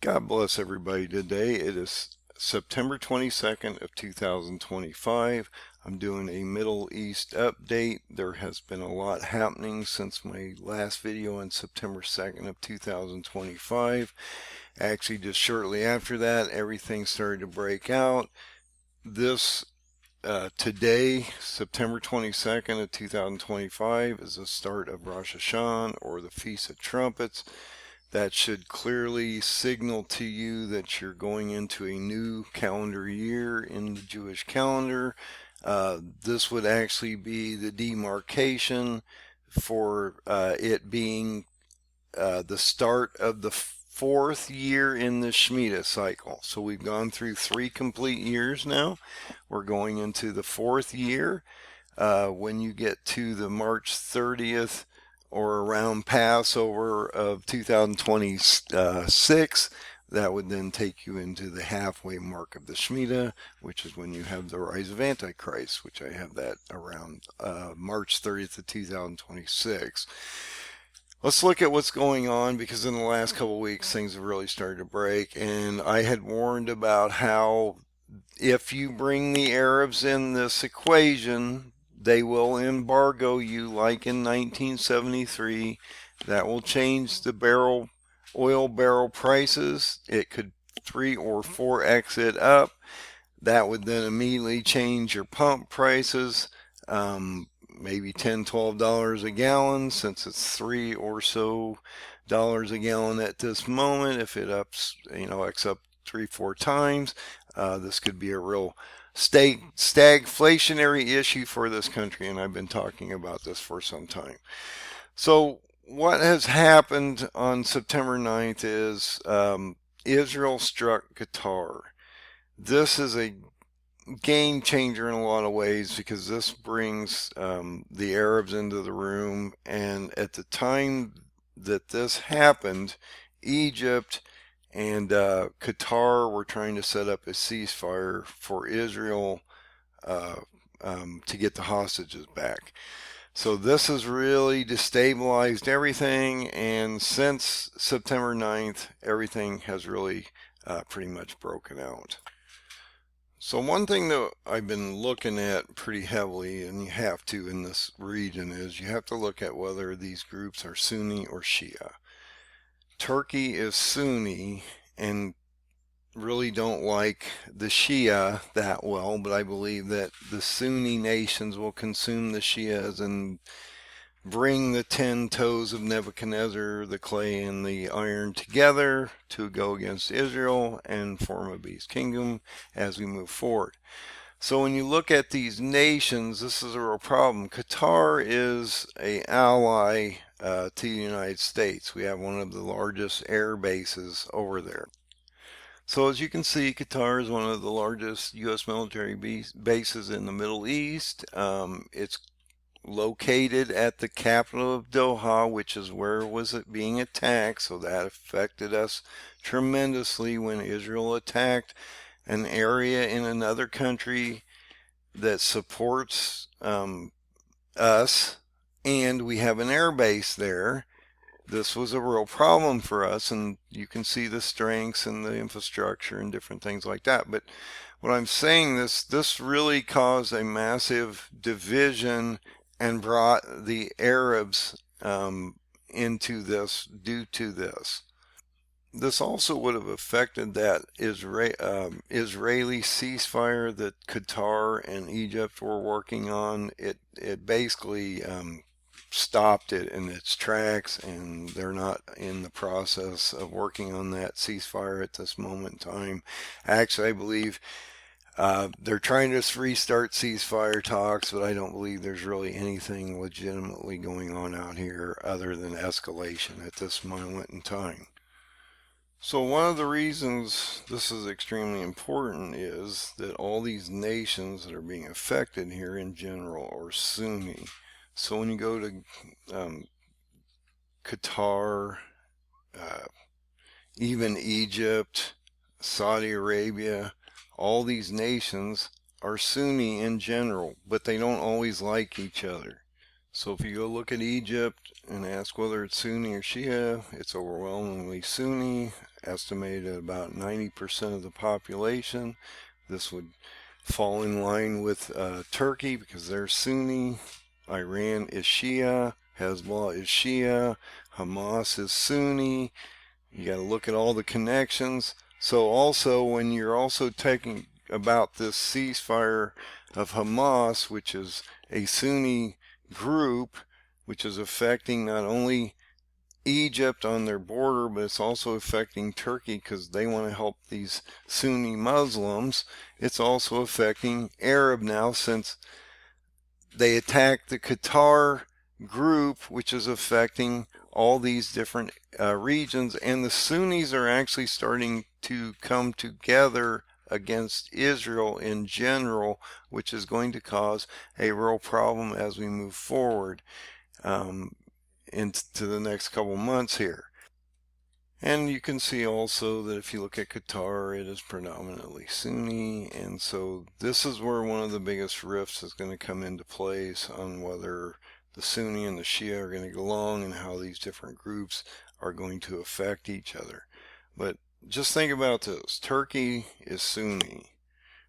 God bless everybody today. It is September 22nd of 2025. I'm doing a Middle East update. There has been a lot happening since my last video on September 2nd of 2025. Actually, just shortly after that, everything started to break out. Today, September 22nd of 2025, is the start of Rosh Hashanah, or the Feast of Trumpets. That should clearly signal to you that you're going into a new calendar year in the Jewish calendar. This would actually be the demarcation for it being the start of the fourth year in the Shemitah cycle. So we've gone through 3 complete years now. We're going into the 4th year. When you get to the March 30th or around Passover of 2026, that would then take you into the halfway mark of the Shemitah, which is when you have the rise of Antichrist, which I have that around March 30th of 2026. Let's look at what's going on, because in the last couple of weeks things have really started to break, and I had warned about how if you bring the Arabs in this equation, they will embargo you like in 1973. That will change the oil barrel prices. It could 3 or 4x it up. That would then immediately change your pump prices. Maybe $10, $12 a gallon, since it's $3 or so a gallon at this moment. If it X up 3-4 times, this could be a real stagflationary issue for this country, and I've been talking about this for some time. So what has happened on September 9th is Israel struck Qatar. This is a game changer in a lot of ways, because this brings the Arabs into the room, and at the time that this happened, Egypt and Qatar were trying to set up a ceasefire for Israel to get the hostages back. So this has really destabilized everything, and since September 9th, everything has really pretty much broken out. So one thing that I've been looking at pretty heavily, and you have to in this region, is you have to look at whether these groups are Sunni or Shia. Turkey is Sunni and really don't like the Shia that well, but I believe that the Sunni nations will consume the Shias and bring the 10 toes of Nebuchadnezzar, the clay and the iron, together to go against Israel and form a beast kingdom as we move forward. So when you look at these nations, this is a real problem. Qatar is an ally to the United States. We have one of the largest air bases over there. So as you can see, Qatar is one of the largest U.S. military bases in the Middle East. It's located at the capital of Doha, which is where it was being attacked, so that affected us tremendously when Israel attacked an area in another country that supports us, and we have an air base there. This was a real problem for us, and you can see the strengths and the infrastructure and different things like that. But what I'm saying, this really caused a massive division and brought the Arabs into this due to this. This also would have affected that Israeli ceasefire that Qatar and Egypt were working on. It basically stopped it in its tracks, and they're not in the process of working on that ceasefire at this moment in time. Actually, I believe they're trying to restart ceasefire talks, but I don't believe there's really anything legitimately going on out here other than escalation at this moment in time. So one of the reasons this is extremely important is that all these nations that are being affected here in general are Sunni. So when you go to Qatar, even Egypt, Saudi Arabia, all these nations are Sunni in general, but they don't always like each other. So if you go look at Egypt and ask whether it's Sunni or Shia, it's overwhelmingly Sunni. estimated at about 90% of the population. This would fall in line with Turkey because they're Sunni, Iran is Shia, Hezbollah is Shia, Hamas is Sunni. You got to look at all the connections. So also when you're also taking about this ceasefire of Hamas, which is a Sunni group, which is affecting not only Egypt on their border, but it's also affecting Turkey because they want to help these Sunni Muslims. It's also affecting Arab now since they attacked the Qatar group, which is affecting all these different regions, and the Sunnis are actually starting to come together against Israel in general, which is going to cause a real problem as we move forward into the next couple months here. And you can see also that if you look at Qatar, it is predominantly Sunni, and so this is where one of the biggest rifts is going to come into place on whether the Sunni and the Shia are going to get along and how these different groups are going to affect each other. But just think about this. Turkey is Sunni.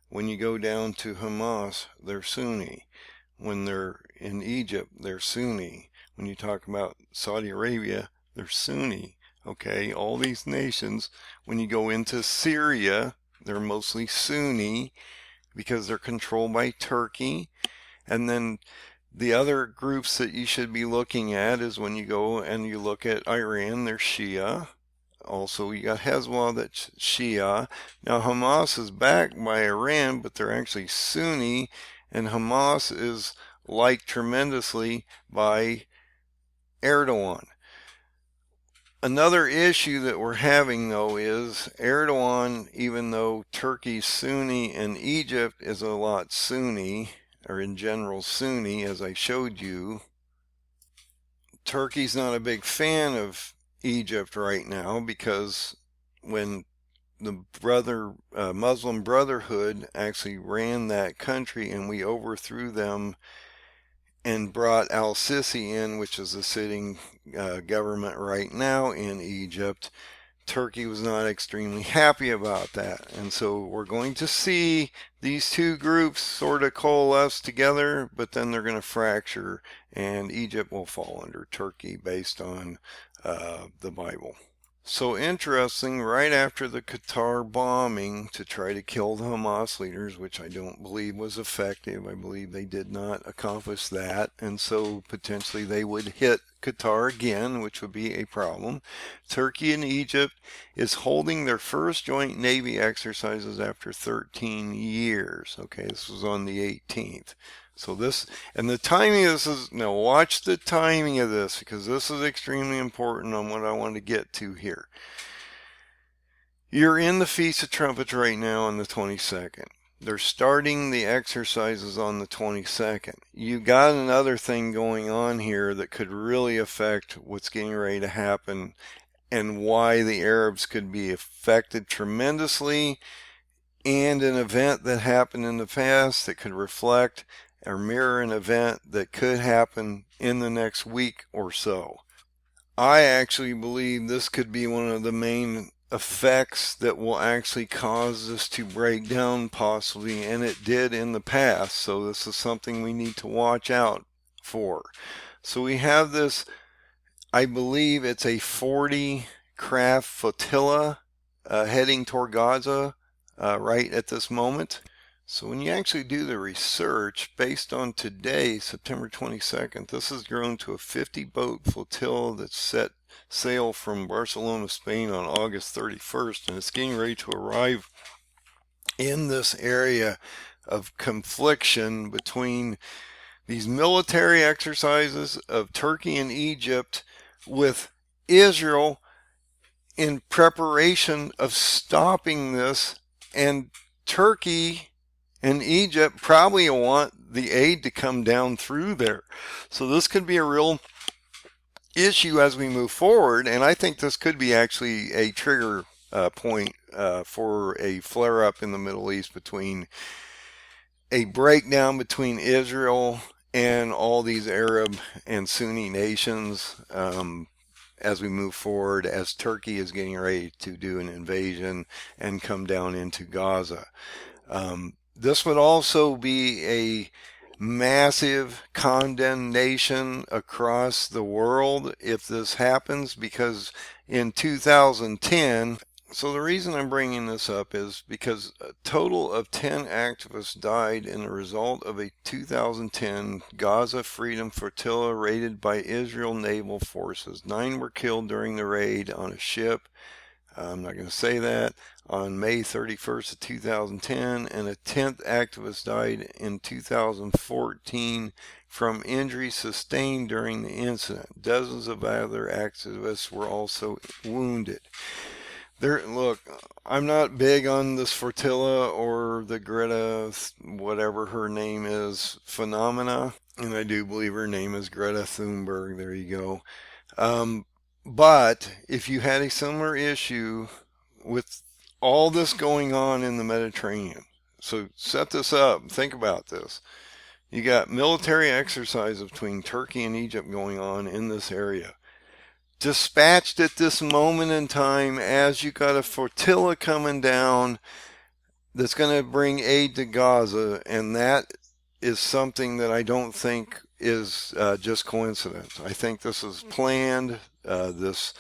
When you go down to Hamas, they're Sunni. When they're in Egypt, they're Sunni. When you talk about Saudi Arabia, they're Sunni. Okay, all these nations, when you go into Syria, they're mostly Sunni because they're controlled by Turkey. And then the other groups that you should be looking at is when you go and you look at Iran, they're Shia. Also, you got Hezbollah, that's Shia. Now, Hamas is backed by Iran, but they're actually Sunni, and Hamas is liked tremendously by Erdogan. Another issue that we're having, though, is Erdogan, even though Turkey's Sunni and Egypt is a lot Sunni, or in general Sunni, as I showed you, Turkey's not a big fan of Egypt right now because when the Muslim Brotherhood actually ran that country and we overthrew them and brought al-Sisi in, which is the sitting government right now in Egypt, Turkey was not extremely happy about that. And so we're going to see these two groups sort of coalesce together, but then they're going to fracture, and Egypt will fall under Turkey based on the Bible. So interesting, right after the Qatar bombing to try to kill the Hamas leaders, which I don't believe was effective, I believe they did not accomplish that, and so potentially they would hit Qatar again, which would be a problem. Turkey and Egypt is holding their first joint Navy exercises after 13 years. Okay, this was on the 18th. So this, and the timing of this is, now watch the timing of this because this is extremely important on what I want to get to here. You're in the Feast of Trumpets right now on the 22nd. They're starting the exercises on the 22nd. You got another thing going on here that could really affect what's getting ready to happen and why the Arabs could be affected tremendously, and an event that happened in the past that could reflect or mirror an event that could happen in the next week or so. I actually believe this could be one of the main effects that will actually cause this to break down possibly, and it did in the past, so this is something we need to watch out for. So we have this, I believe it's a 40 craft flotilla heading toward Gaza right at this moment. So when you actually do the research, based on today, September 22nd, this has grown to a 50-boat flotilla that's set sail from Barcelona, Spain on August 31st, and it's getting ready to arrive in this area of confliction between these military exercises of Turkey and Egypt with Israel in preparation of stopping this, and Turkey and Egypt probably want the aid to come down through there. So this could be a real issue as we move forward, and I think this could be actually a trigger point for a flare-up in the Middle East, between a breakdown between Israel and all these Arab and Sunni nations. as we move forward, as Turkey is getting ready to do an invasion and come down into Gaza. This would also be a massive condemnation across the world if this happens, because in 2010, so the reason I'm bringing this up is because a total of 10 activists died in the result of a 2010 Gaza Freedom Flotilla raided by Israel naval forces. 9 were killed during the raid on a ship, I'm not going to say that, on May 31st of 2010, and a 10th activist died in 2014 from injuries sustained during the incident. Dozens of other activists were also wounded. Look, I'm not big on this flotilla or the Greta, whatever her name is, phenomena, and I do believe her name is Greta Thunberg. There you go. But if you had a similar issue with all this going on in the Mediterranean, so set this up, think about this. You got military exercise between Turkey and Egypt going on in this area. Dispatched at this moment in time, as you got a flotilla coming down that's going to bring aid to Gaza, and that is something that I don't think is just coincidence. I think this is planned. This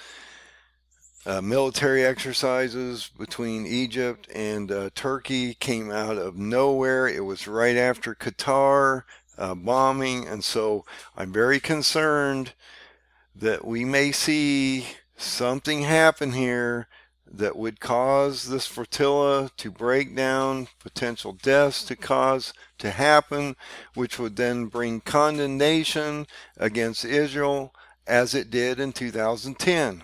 military exercises between Egypt and Turkey came out of nowhere. It was right after Qatar bombing, and so I'm very concerned that we may see something happen here that would cause this flotilla to break down, potential deaths to happen, which would then bring condemnation against Israel as it did in 2010.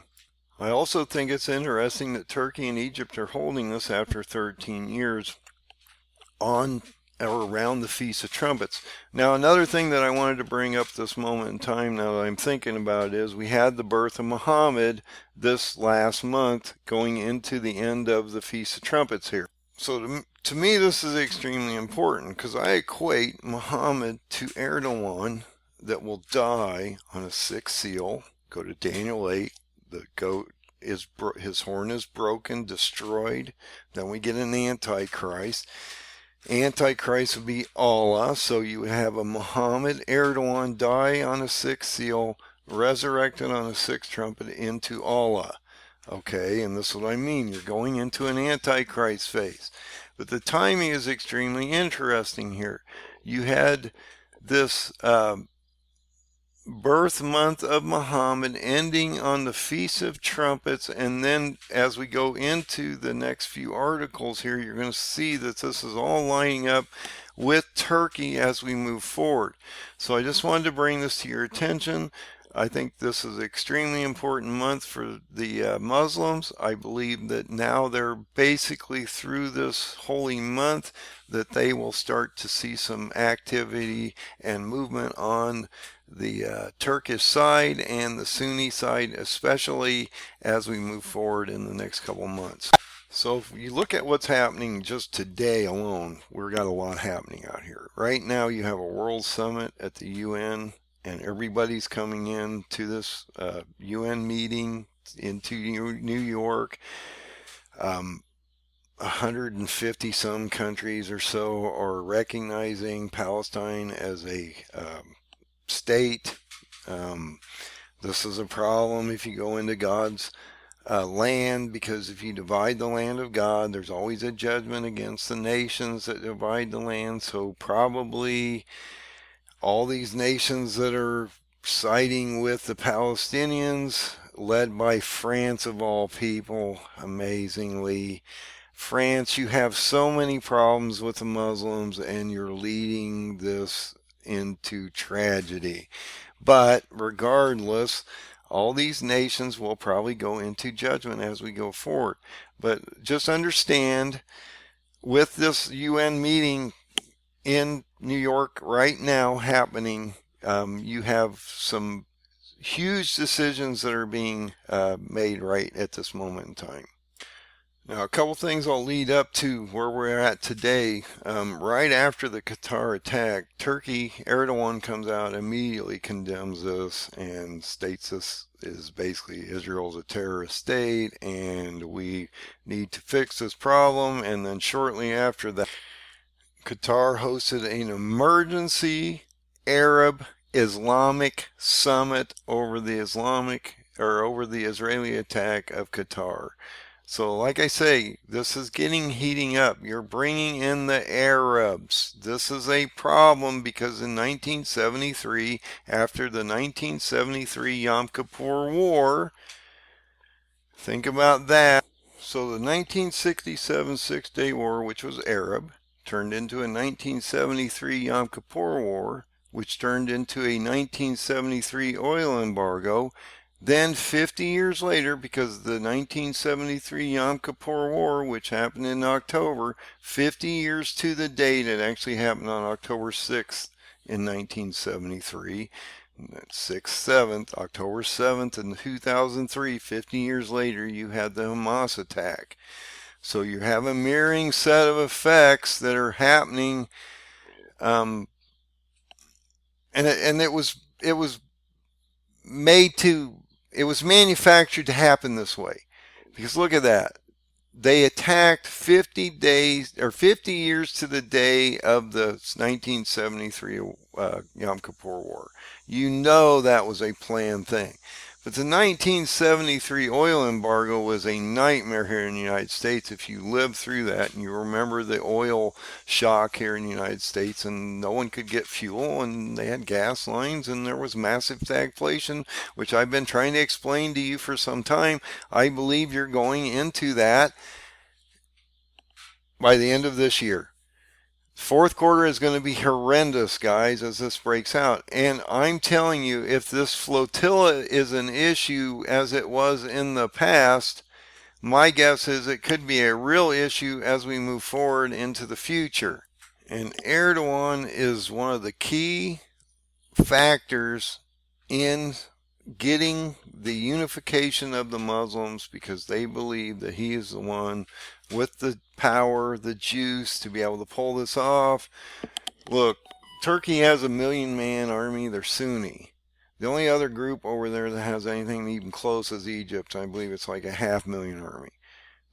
I also think it's interesting that Turkey and Egypt are holding this after 13 years on or around the Feast of Trumpets. Now, another thing that I wanted to bring up this moment in time, now that I'm thinking about it, is we had the birth of Muhammad this last month, going into the end of the Feast of Trumpets here. So to me, this is extremely important, because I equate Muhammad to Erdogan, that will die on a sixth seal. Go to Daniel 8. The goat his horn is broken, destroyed. Then we get an Antichrist. Antichrist would be Allah, so you would have a Muhammad Erdogan die on a sixth seal, resurrected on a sixth trumpet into Allah. Okay, and this is what I mean. You're going into an Antichrist phase. But the timing is extremely interesting here. You had this birth month of Muhammad ending on the Feast of Trumpets, and then as we go into the next few articles here, you're going to see that this is all lining up with Turkey as we move forward. So I just wanted to bring this to your attention. I think this is an extremely important month for the Muslims. I believe that now they're basically through this holy month, that they will start to see some activity and movement on the Turkish side and the Sunni side, especially as we move forward in the next couple months. So if you look at what's happening just today alone, we've got a lot happening out here. Right now you have a world summit at the UN, and everybody's coming in to this UN meeting into New York. 150 some countries or so are recognizing Palestine as a state. This is a problem if you go into God's land, because if you divide the land of God, there's always a judgment against the nations that divide the land. So probably all these nations that are siding with the Palestinians, led by France of all people, amazingly. France, you have so many problems with the Muslims, and you're leading this into tragedy. But regardless, all these nations will probably go into judgment as we go forward. But just understand, with this UN meeting in New York right now happening, you have some huge decisions that are being made right at this moment in time. Now, a couple things I'll lead up to where we're at today. Right after the Qatar attack, Turkey, Erdogan comes out, immediately condemns this and states this is basically Israel's a terrorist state and we need to fix this problem. And then shortly after that, Qatar hosted an emergency Arab-Islamic summit over the Israeli attack of Qatar. So, like I say, this is heating up. You're bringing in the Arabs. This is a problem because in 1973, after the 1973 Yom Kippur War, think about that. So, the 1967 Six-Day War, which was Arab, turned into a 1973 Yom Kippur War, which turned into a 1973 oil embargo. Then 50 years later, because of the 1973 Yom Kippur War, which happened in October, 50 years to the date, it actually happened on October 6th in 1973. 6th, 7th, October 7th in 2003, 50 years later, you had the Hamas attack. So you have a mirroring set of effects that are happening, and it was manufactured to happen this way. Because look at that. They attacked 50 years to the day of the 1973 Yom Kippur War. You know that was a planned thing. But the 1973 oil embargo was a nightmare here in the United States. If you lived through that and you remember the oil shock here in the United States, and no one could get fuel, and they had gas lines, and there was massive stagflation, which I've been trying to explain to you for some time. I believe you're going into that by the end of this year. Fourth quarter is going to be horrendous, guys, as this breaks out. And I'm telling you, if this flotilla is an issue as it was in the past, my guess is it could be a real issue as we move forward into the future. And Erdogan is one of the key factors in getting the unification of the Muslims, because they believe that he is the one with the power, the juice to be able to pull this off. Look, Turkey has a 1,000,000-man army. They're Sunni. The only other group over there that has anything even close is Egypt. I believe it's like a 500,000 army.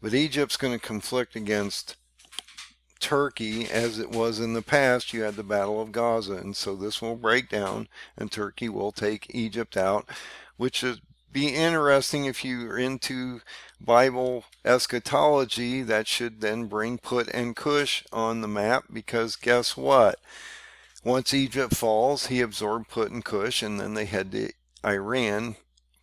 But Egypt's going to conflict against Turkey as it was in the past. You had the Battle of Gaza, and so this will break down and Turkey will take Egypt out, which is be interesting if you're into Bible eschatology. That should then bring Put and Cush on the map, because guess what? Once Egypt falls, he absorbed Put and Cush, and then they head to Iran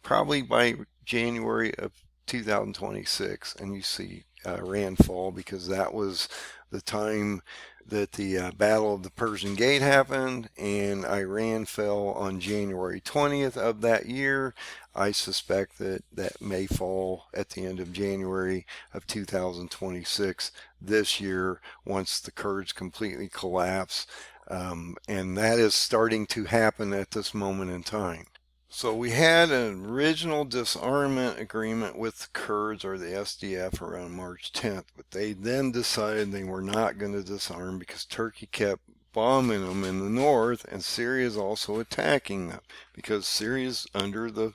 probably by January of 2026, and you see Iran fall, because that was the time that the Battle of the Persian Gate happened, and Iran fell on January 20th of that year. I suspect that that may fall at the end of January of 2026 this year, once the Kurds completely collapse. And that is starting to happen at this moment in time. So we had an original disarmament agreement with the Kurds, or the SDF, around March 10th, but they then decided they were not going to disarm because Turkey kept bombing them in the north, and Syria is also attacking them because Syria is under the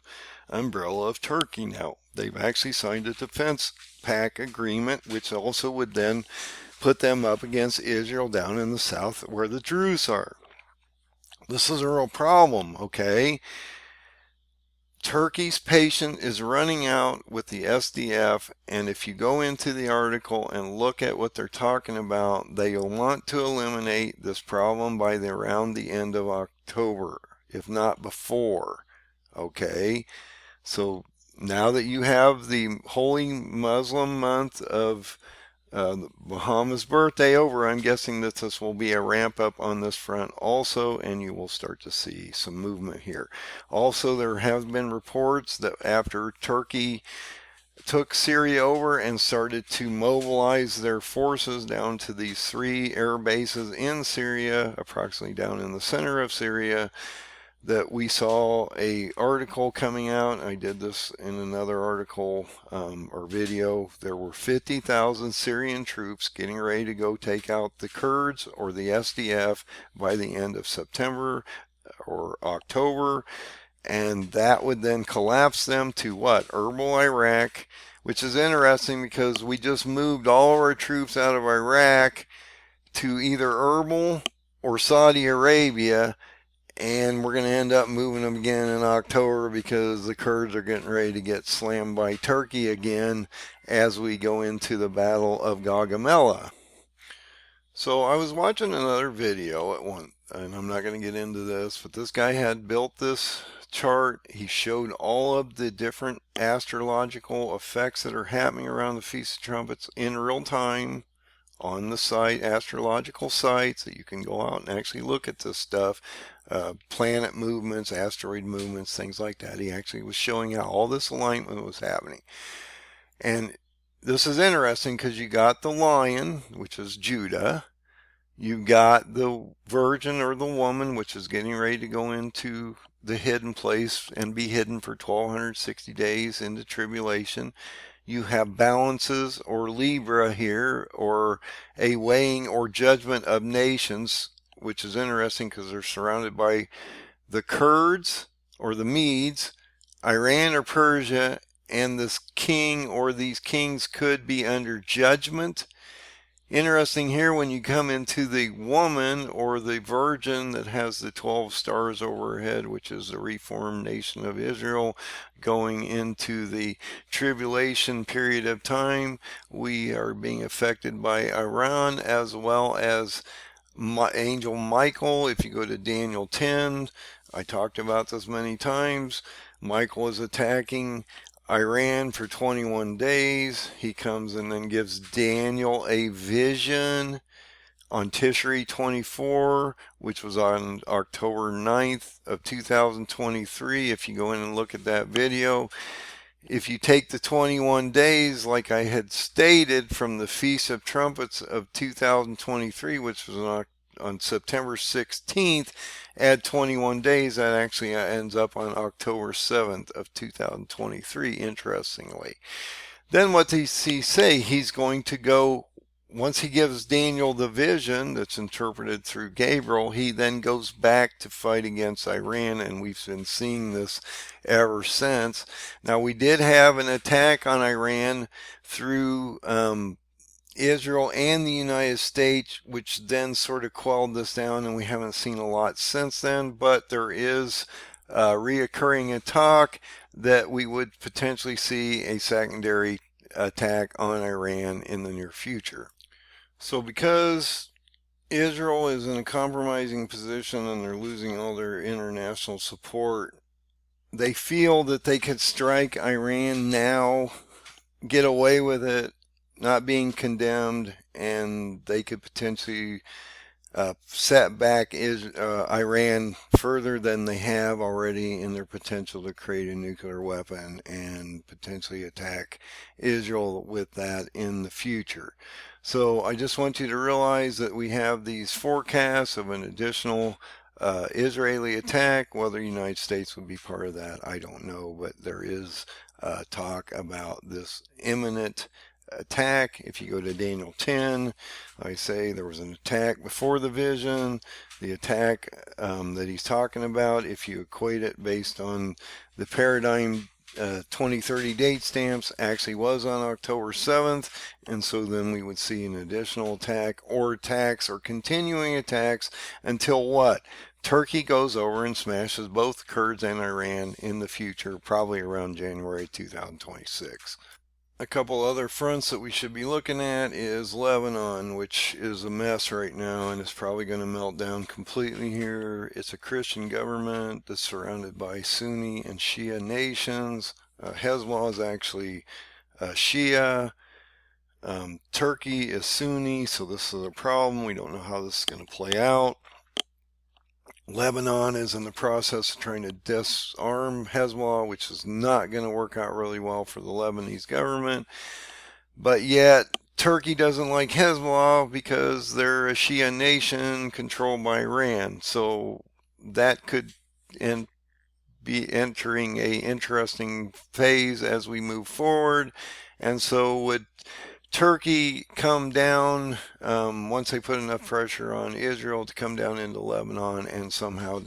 umbrella of Turkey now. They've actually signed a defense pact agreement, which also would then put them up against Israel down in the south where the Druze are. This is a real problem, okay? Turkey's patience is running out with the SDF, and if you go into the article and look at what they're talking about, they'll want to eliminate this problem by around the end of October, if not before. Okay, so now that you have the holy Muslim month of Muhammad's birthday over, I'm guessing that this will be a ramp up on this front also, and you will start to see some movement here. Also, there have been reports that after Turkey took Syria over and started to mobilize their forces down to these 3 air bases in Syria, approximately down in the center of Syria, that we saw a article coming out. I did this in another article or video. There were 50,000 Syrian troops getting ready to go take out the Kurds or the SDF by the end of September or October, and that would then collapse them to what? Erbil, Iraq, which is interesting because we just moved all of our troops out of Iraq to either Erbil or Saudi Arabia, and we're going to end up moving them again in October because the Kurds are getting ready to get slammed by Turkey again as we go into the Battle of Gaugamela. So I was watching another video at one, and I'm not going to get into this, but this guy had built this chart. He showed all of the different astrological effects that are happening around the Feast of Trumpets in real time on the site, astrological sites that you can go out and actually look at this stuff, planet movements, asteroid movements, things like that. He actually was showing how all this alignment was happening. And this is interesting because you got the lion, which is Judah. You got the virgin or the woman, which is getting ready to go into the hidden place and be hidden for 1260 days into tribulation. You have balances or Libra here, or a weighing or judgment of nations, which is interesting because they're surrounded by the Kurds or the Medes, Iran or Persia, and this king or these kings could be under judgment. Interesting here when you come into the woman or the virgin that has the 12 stars over her head, which is the reformed nation of Israel, going into the tribulation period of time. We are being affected by Iran as well as Angel Michael. If you go to Daniel 10, I talked about this many times. Michael is attacking Iran for 21 days. He comes and then gives Daniel a vision on Tishri 24, which was on October 9th of 2023. If you go in and look at that video, if you take the 21 days, like I had stated, from the Feast of Trumpets of 2023, which was on September 16th, add 21 days, that actually ends up on October 7th of 2023, interestingly. Then what does he say? He's going to go, once he gives Daniel the vision that's interpreted through Gabriel, he then goes back to fight against Iran, and we've been seeing this ever since. Now, we did have an attack on Iran through Israel and the United States, which then sort of quelled this down, and we haven't seen a lot since then, but there is reoccurring talk that we would potentially see a secondary attack on Iran in the near future. So because Israel is in a compromising position and they're losing all their international support, they feel that they could strike Iran now, get away with it, not being condemned, and they could potentially set back Iran further than they have already in their potential to create a nuclear weapon and potentially attack Israel with that in the future. So I just want you to realize that we have these forecasts of an additional Israeli attack. Whether the United States would be part of that, I don't know, but there is talk about this imminent attack. If you go to Daniel 10, I say there was an attack before the vision. The attack that he's talking about, if you equate it based on the paradigm 2030 date stamps, actually was on October 7th, and so then we would see an additional attack or attacks or continuing attacks until what? Turkey goes over and smashes both Kurds and Iran in the future, probably around January 2026. A couple other fronts that we should be looking at is Lebanon, which is a mess right now and is probably going to melt down completely here. It's a Christian government that's surrounded by Sunni and Shia nations. Hezbollah is actually Shia. Turkey is Sunni, so this is a problem. We don't know how this is going to play out. Lebanon is in the process of trying to disarm Hezbollah, which is not going to work out really well for the Lebanese government. But yet, Turkey doesn't like Hezbollah because they're a Shia nation controlled by Iran. So that could and be entering a interesting phase as we move forward. And so would Turkey come down once they put enough pressure on Israel to come down into Lebanon and somehow,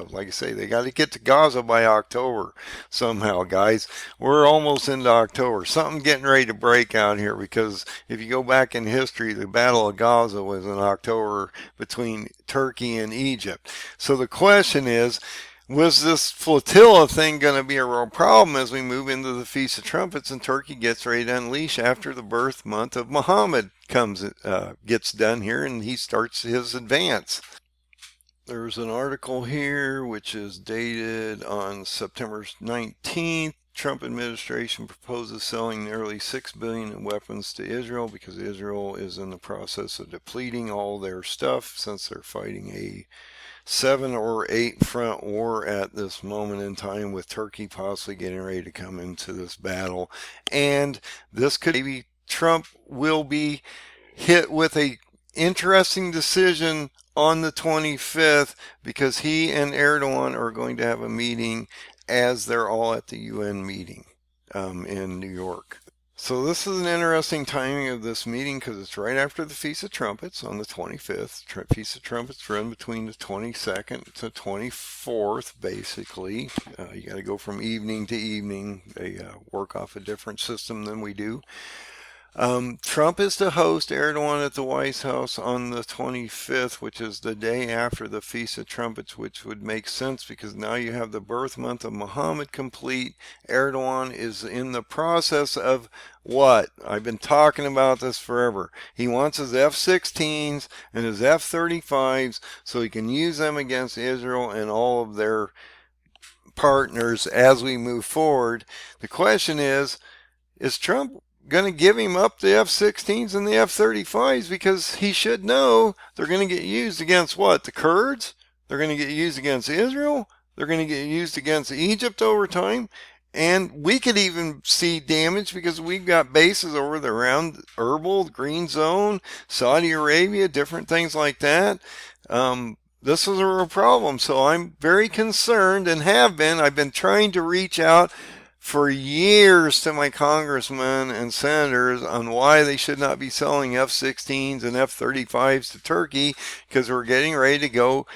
like I say, they got to get to Gaza by October somehow, guys. We're almost into October. Something getting ready to break out here because if you go back in history, the Battle of Gaza was in October between Turkey and Egypt. So the question is, was this flotilla thing going to be a real problem as we move into the Feast of Trumpets and Turkey gets ready to unleash after the birth month of Muhammad gets done here and he starts his advance? There's an article here which is dated on September 19th. Trump administration proposes selling nearly $6 billion in weapons to Israel because Israel is in the process of depleting all their stuff since they're fighting a 7 or 8 front war at this moment in time, with Turkey possibly getting ready to come into this battle. And this could maybe Trump will be hit with a interesting decision on the 25th because he and Erdogan are going to have a meeting as they're all at the UN meeting in New York. So this is an interesting timing of this meeting because it's right after the Feast of Trumpets on the 25th. Feast of Trumpets run between the 22nd to 24th, basically. You got to go from evening to evening. They work off a different system than we do. Trump is to host Erdogan at the White House on the 25th, which is the day after the Feast of Trumpets, which would make sense because now you have the birth month of Muhammad complete. Erdogan is in the process of what? I've been talking about this forever. He wants his F-16s and his F-35s so he can use them against Israel and all of their partners as we move forward. The question is Trump going to give him up the F-16s and the F-35s because he should know they're going to get used against what? The Kurds? They're going to get used against Israel? They're going to get used against Egypt over time? And we could even see damage because we've got bases over the around Erbil, Green Zone, Saudi Arabia, different things like that. This is a real problem. So I'm very concerned and have been. I've been trying to reach out for years to my congressmen and senators on why they should not be selling F-16s and F-35s to Turkey because we're getting ready to go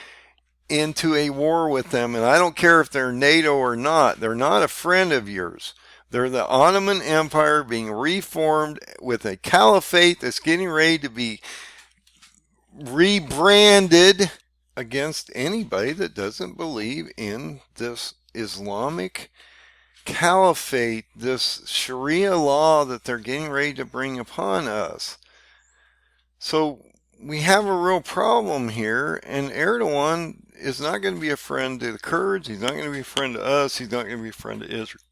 into a war with them. And I don't care if they're NATO or not. They're not a friend of yours. They're the Ottoman Empire being reformed with a caliphate that's getting ready to be rebranded against anybody that doesn't believe in this Islamic caliphate, this Sharia law that they're getting ready to bring upon us. So we have a real problem here, and Erdogan is not going to be a friend to the Kurds. He's not going to be a friend to us. He's not going to be a friend to Israel.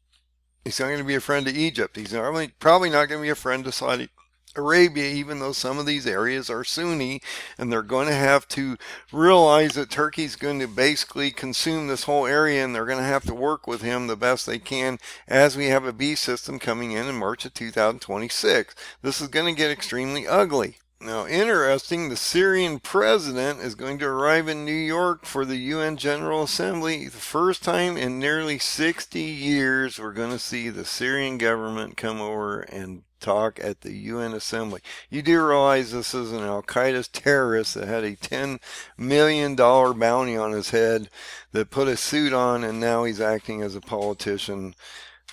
He's not going to be a friend to Egypt. He's probably not going to be a friend to Saudi Arabia, even though some of these areas are Sunni, and they're going to have to realize that Turkey's going to basically consume this whole area, and they're going to have to work with him the best they can as we have a beast system coming in March of 2026. This is going to get extremely ugly. Now, interesting, the Syrian president is going to arrive in New York for the UN General Assembly. The first time in nearly 60 years, we're going to see the Syrian government come over and talk at the UN Assembly. You do realize this is an Al-Qaeda terrorist that had a $10 million bounty on his head that put a suit on, and now he's acting as a politician.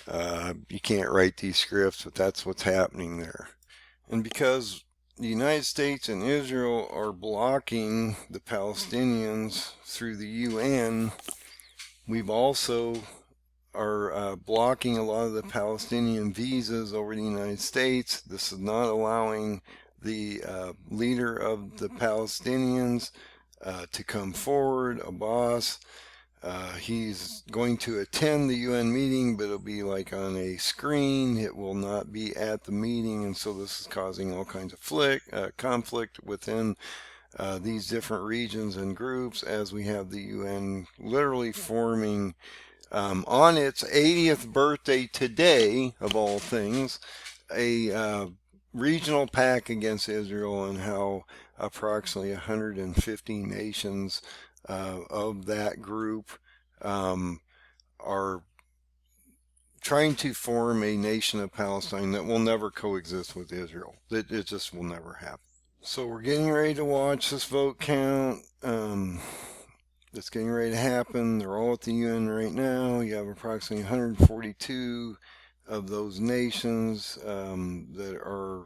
You can't write these scripts, but that's what's happening there. And because the United States and Israel are blocking the Palestinians through the UN, we've also are blocking a lot of the Palestinian visas over the United States. This is not allowing the leader of the Palestinians to come forward, Abbas. He's going to attend the UN meeting, but it'll be like on a screen. It will not be at the meeting, and so this is causing all kinds of conflict within these different regions and groups as we have the UN literally forming on its 80th birthday today, of all things, a regional pact against Israel, and how approximately 150 nations of that group are trying to form a nation of Palestine that will never coexist with Israel. It just will never happen. So we're getting ready to watch this vote count. It's getting ready to happen. They're all at the UN right now. You have approximately 142 of those nations that are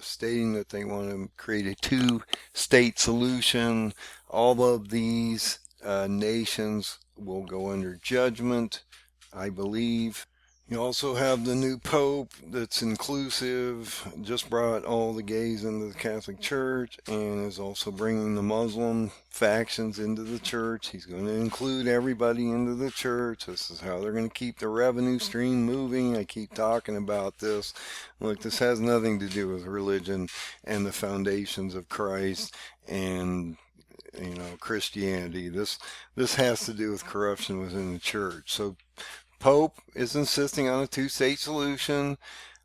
stating that they want to create a two-state solution. All of these nations will go under judgment, I believe. You also have the new Pope that's inclusive, just brought all the gays into the Catholic Church, and is also bringing the Muslim factions into the church. He's going to include everybody into the church. This is how they're going to keep the revenue stream moving. I keep talking about this. Look, this has nothing to do with religion and the foundations of Christ and Christianity. This has to do with corruption within the church. So Pope is insisting on a two-state solution.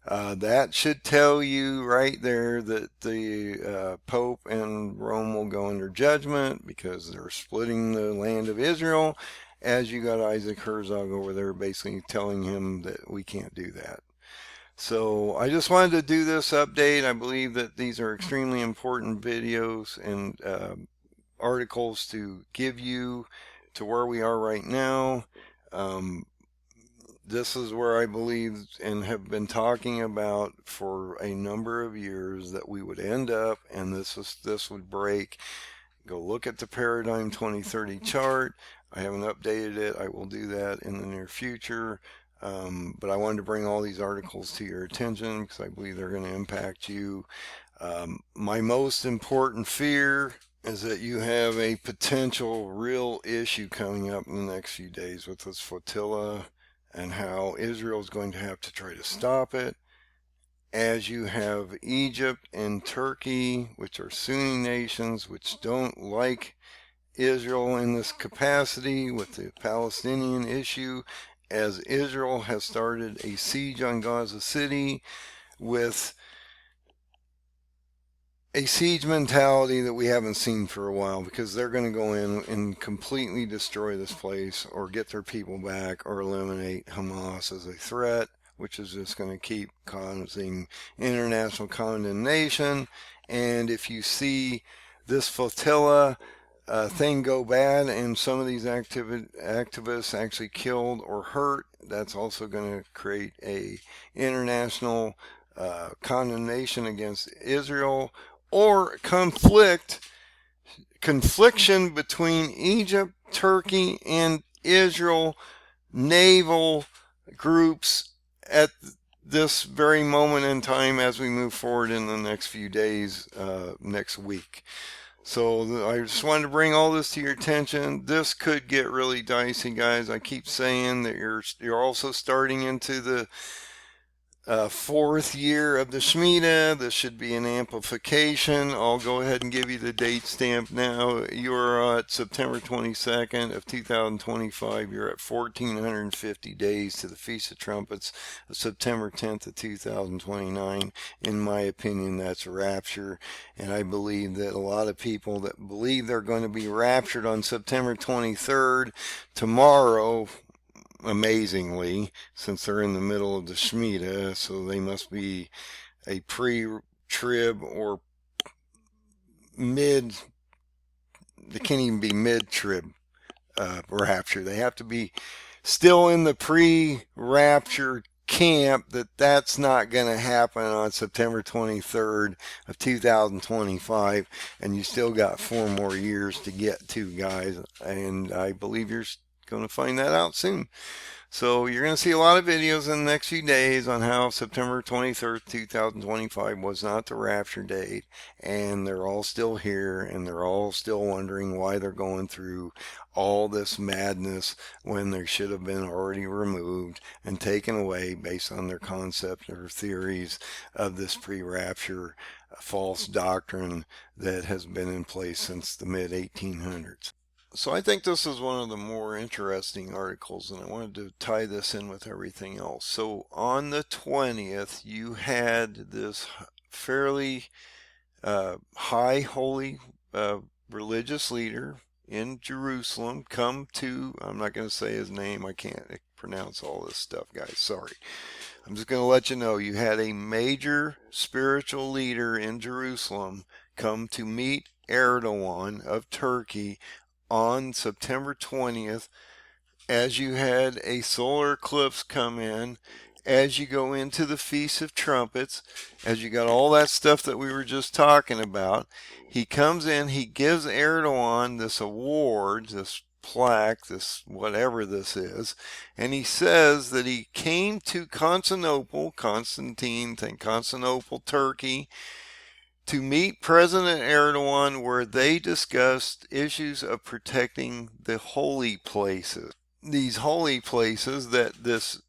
That should tell you right there that the Pope and Rome will go under judgment because they're splitting the land of Israel, as you got Isaac Herzog over there basically telling him that we can't do that. So I just wanted to do this update. I believe that these are extremely important videos and articles to give you to where we are right now. This is where I believe and have been talking about for a number of years that we would end up, and this would break. Go look at the Paradigm 2030 chart. I haven't updated it. I will do that in the near future. But I wanted to bring all these articles to your attention because I believe they're going to impact you. My most important fear is that you have a potential real issue coming up in the next few days with this flotilla and how Israel is going to have to try to stop it, as you have Egypt and Turkey, which are Sunni nations, which don't like Israel in this capacity with the Palestinian issue, as Israel has started a siege on Gaza City with a siege mentality that we haven't seen for a while, because they're going to go in and completely destroy this place or get their people back or eliminate Hamas as a threat, which is just going to keep causing international condemnation. And if you see this flotilla thing go bad and some of these activists actually killed or hurt, that's also going to create a international condemnation against Israel, or confliction between Egypt, Turkey, and Israel naval groups at this very moment in time as we move forward in the next few days, next week. So I just wanted to bring all this to your attention. This could get really dicey, guys. I keep saying that you're also starting into the fourth year of the Shemitah. This should be an amplification. I'll go ahead and give you the date stamp now. You're at September 22nd of 2025. You're at 1450 days to the Feast of Trumpets of September 10th of 2029. In my opinion, that's a rapture. And I believe that a lot of people that believe they're going to be raptured on September 23rd, tomorrow, amazingly, since they're in the middle of the Shemitah, so they must be a pre-trib or mid, they can't even be mid-trib rapture. They have to be still in the pre-rapture camp. That's not going to happen on September 23rd of 2025, and you still got 4 more years to get to, guys, and I believe you're going to find that out soon. So you're going to see a lot of videos in the next few days on how September 23rd, 2025 was not the rapture date, and they're all still here, and they're all still wondering why they're going through all this madness when they should have been already removed and taken away based on their concept or theories of this pre-rapture false doctrine that has been in place since the mid-1800s. So I think this is one of the more interesting articles, and I wanted to tie this in with everything else. So on the 20th, you had this fairly high holy religious leader in Jerusalem come to, I'm not going to say his name, I can't pronounce all this stuff, guys, sorry. I'm just going to let you know, you had a major spiritual leader in Jerusalem come to meet Erdogan of Turkey on September 20th, as you had a solar eclipse come in, as you go into the Feast of Trumpets, as you got all that stuff that we were just talking about. He comes in, he gives Erdogan this award, this plaque, this whatever this is, and he says that he came to Constantinople, Constantinople, Turkey, to meet President Erdogan, where they discussed issues of protecting the holy places. These holy places that this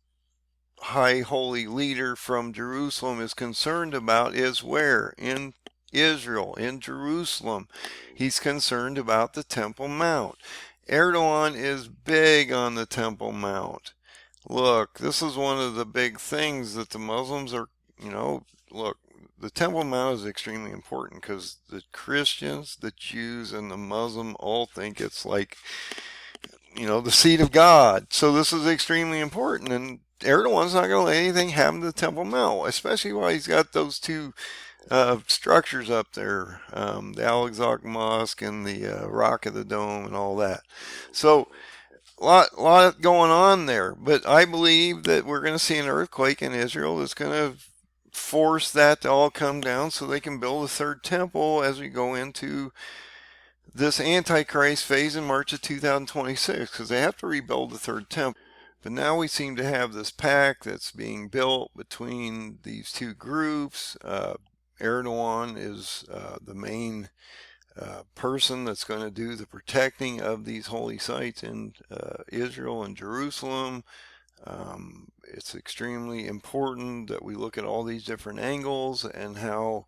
high holy leader from Jerusalem is concerned about is where? In Israel, in Jerusalem. He's concerned about the Temple Mount. Erdogan is big on the Temple Mount. Look, this is one of the big things that the Muslims are, look, the Temple Mount is extremely important because the Christians, the Jews, and the Muslim all think it's like, the seat of God. So this is extremely important, and Erdogan's not going to let anything happen to the Temple Mount, especially while he's got those two structures up there, the Al-Aqsa Mosque and the Rock of the Dome and all that. So lot going on there, but I believe that we're going to see an earthquake in Israel that's going to force that to all come down so they can build a third temple as we go into this Antichrist phase in March of 2026, because they have to rebuild the third temple. But now we seem to have this pact that's being built between these two groups. Erdogan is the main person that's going to do the protecting of these holy sites in Israel and Jerusalem. It's extremely important that we look at all these different angles and how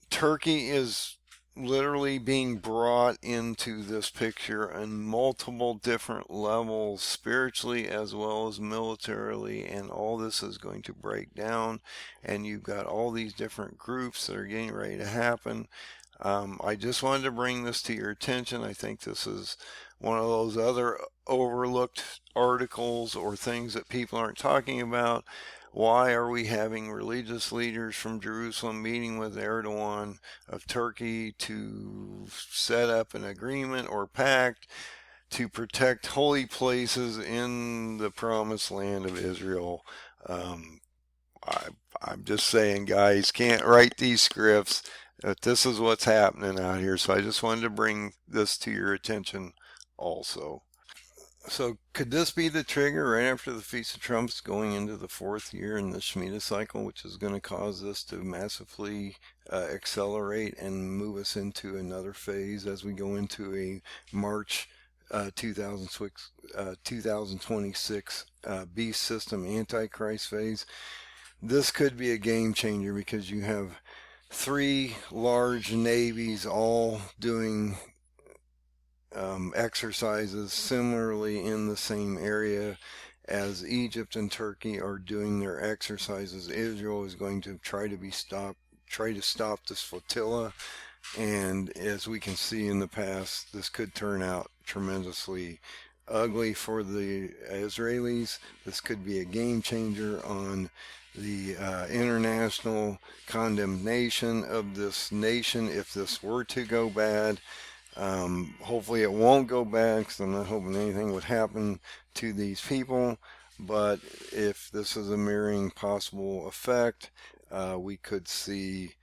Turkey is literally being brought into this picture on multiple different levels, spiritually as well as militarily, and all this is going to break down, and you've got all these different groups that are getting ready to happen. I just wanted to bring this to your attention. I think this is one of those other overlooked articles or things that people aren't talking about. Why are we having religious leaders from Jerusalem meeting with Erdogan of Turkey to set up an agreement or pact to protect holy places in the promised land of Israel? I'm just saying, guys, can't write these scripts. This is what's happening out here. So I just wanted to bring this to your attention also. So could this be the trigger right after the Feast of Trumpets going into the fourth year in the Shemitah cycle, which is going to cause this to massively accelerate and move us into another phase as we go into a March 2026 beast system Antichrist phase? This could be a game changer because you have three large navies all doing exercises similarly in the same area as Egypt and Turkey are doing their exercises. Israel is going to try to stop this flotilla, and as we can see in the past, this could turn out tremendously ugly for the Israelis. This could be a game changer on the international condemnation of this nation if this were to go bad. Hopefully it won't go bad because I'm not hoping anything would happen to these people, but if this is a mirroring possible effect, we could see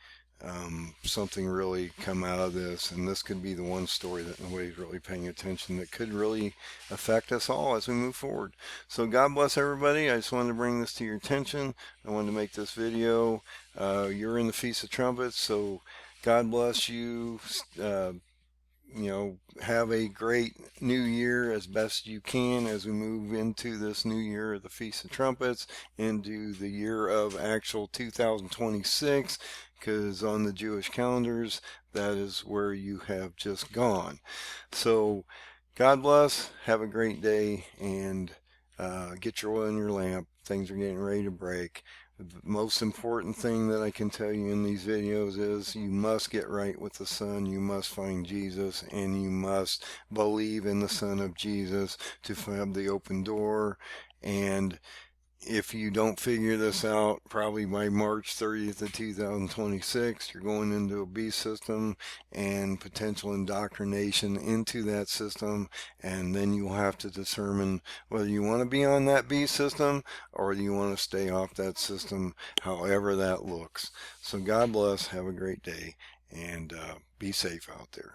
something really come out of this, and this could be the one story that nobody's really paying attention that could really affect us all as we move forward. So God bless everybody. I just wanted to bring this to your attention. I wanted to make this video. You're in the Feast of Trumpets, so God bless you. Have a great new year as best you can as we move into this new year of the Feast of Trumpets, into the year of actual 2026, because on the Jewish calendars, that is where you have just gone. So God bless, have a great day, and get your oil in your lamp. Things are getting ready to break. The most important thing that I can tell you in these videos is you must get right with the Son, you must find Jesus, and you must believe in the Son of Jesus to have the open door. And if you don't figure this out, probably by March 30th of 2026, you're going into a beast system and potential indoctrination into that system, and then you'll have to determine whether you want to be on that beast system or you want to stay off that system, however that looks. So God bless, have a great day, and be safe out there.